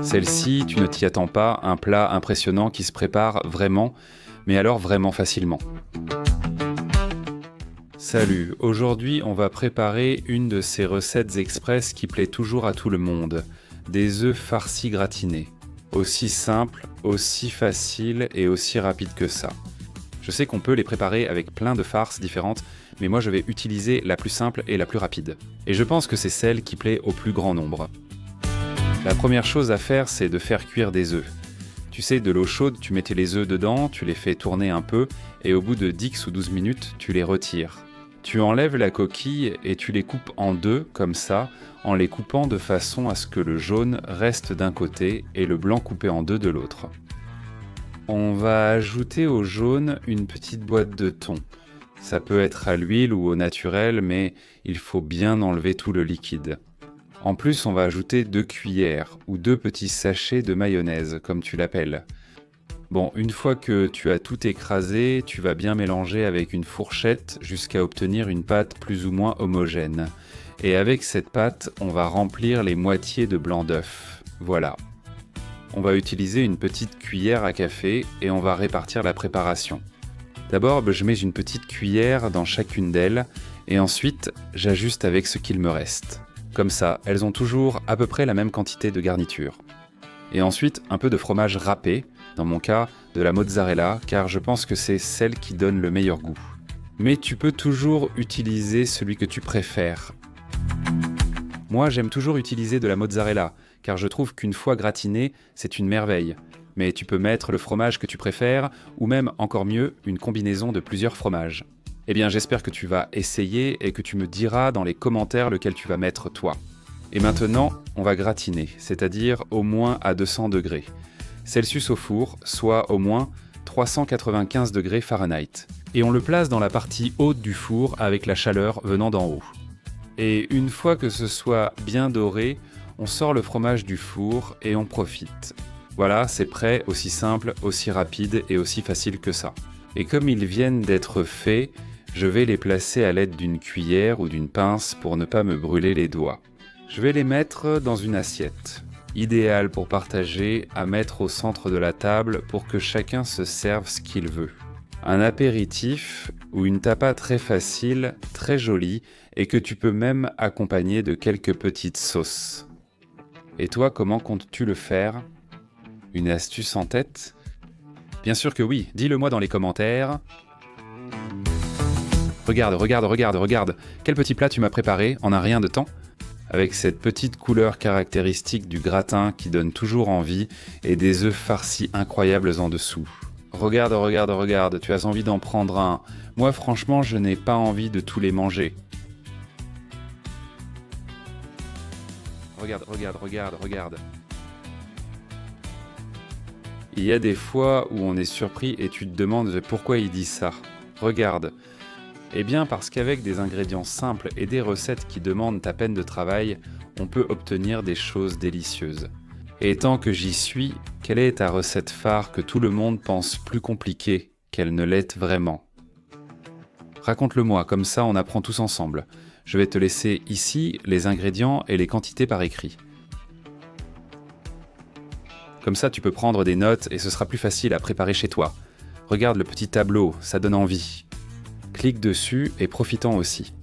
Celle-ci, tu ne t'y attends pas, un plat impressionnant qui se prépare vraiment, mais alors vraiment facilement. Salut, aujourd'hui on va préparer une de ces recettes express qui plaît toujours à tout le monde, des œufs farcis gratinés. Aussi simple, aussi facile et aussi rapide que ça. Je sais qu'on peut les préparer avec plein de farces différentes, mais moi je vais utiliser la plus simple et la plus rapide. Et je pense que c'est celle qui plaît au plus grand nombre. La première chose à faire, c'est de faire cuire des œufs. Tu sais, de l'eau chaude, tu mettais les œufs dedans, tu les fais tourner un peu, et au bout de 10 ou 12 minutes, tu les retires. Tu enlèves la coquille et tu les coupes en deux, comme ça, en les coupant de façon à ce que le jaune reste d'un côté et le blanc coupé en deux de l'autre. On va ajouter au jaune une petite boîte de thon. Ça peut être à l'huile ou au naturel, mais il faut bien enlever tout le liquide. En plus, on va ajouter 2 cuillères ou 2 petits sachets de mayonnaise, comme tu l'appelles. Bon, une fois que tu as tout écrasé, tu vas bien mélanger avec une fourchette jusqu'à obtenir une pâte plus ou moins homogène. Et avec cette pâte, on va remplir les moitiés de blanc d'œuf. Voilà. On va utiliser une petite cuillère à café et on va répartir la préparation. D'abord, je mets une petite cuillère dans chacune d'elles et ensuite, j'ajuste avec ce qu'il me reste. Comme ça, elles ont toujours à peu près la même quantité de garniture. Et ensuite, un peu de fromage râpé, dans mon cas, de la mozzarella, car je pense que c'est celle qui donne le meilleur goût. Mais tu peux toujours utiliser celui que tu préfères. Moi, j'aime toujours utiliser de la mozzarella, car je trouve qu'une fois gratinée, c'est une merveille. Mais tu peux mettre le fromage que tu préfères, ou même, encore mieux, une combinaison de plusieurs fromages. Eh bien, j'espère que tu vas essayer et que tu me diras dans les commentaires lequel tu vas mettre toi. Et maintenant, on va gratiner, c'est-à-dire au moins à 200 degrés. Celsius au four, soit au moins 395 degrés Fahrenheit. Et on le place dans la partie haute du four avec la chaleur venant d'en haut. Et une fois que ce soit bien doré, on sort le fromage du four et on profite. Voilà, c'est prêt, aussi simple, aussi rapide et aussi facile que ça. Et comme ils viennent d'être faits, je vais les placer à l'aide d'une cuillère ou d'une pince pour ne pas me brûler les doigts. Je vais les mettre dans une assiette, idéale pour partager, à mettre au centre de la table pour que chacun se serve ce qu'il veut. Un apéritif ou une tapa très facile, très jolie et que tu peux même accompagner de quelques petites sauces. Et toi, comment comptes-tu le faire ? Une astuce en tête ? Bien sûr que oui, dis-le moi dans les commentaires. Regarde, quel petit plat tu m'as préparé en un rien de temps ? Avec cette petite couleur caractéristique du gratin qui donne toujours envie et des œufs farcis incroyables en dessous. Regarde, tu as envie d'en prendre un. Moi franchement, je n'ai pas envie de tous les manger. Regarde. Il y a des fois où on est surpris et tu te demandes pourquoi il dit ça. Regarde. Eh bien parce qu'avec des ingrédients simples et des recettes qui demandent à peine de travail, on peut obtenir des choses délicieuses. Et tant que j'y suis, quelle est ta recette phare que tout le monde pense plus compliquée qu'elle ne l'est vraiment ? Raconte-le-moi, comme ça on apprend tous ensemble. Je vais te laisser ici les ingrédients et les quantités par écrit. Comme ça tu peux prendre des notes et ce sera plus facile à préparer chez toi. Regarde le petit tableau, ça donne envie. Clique dessus et profitant aussi.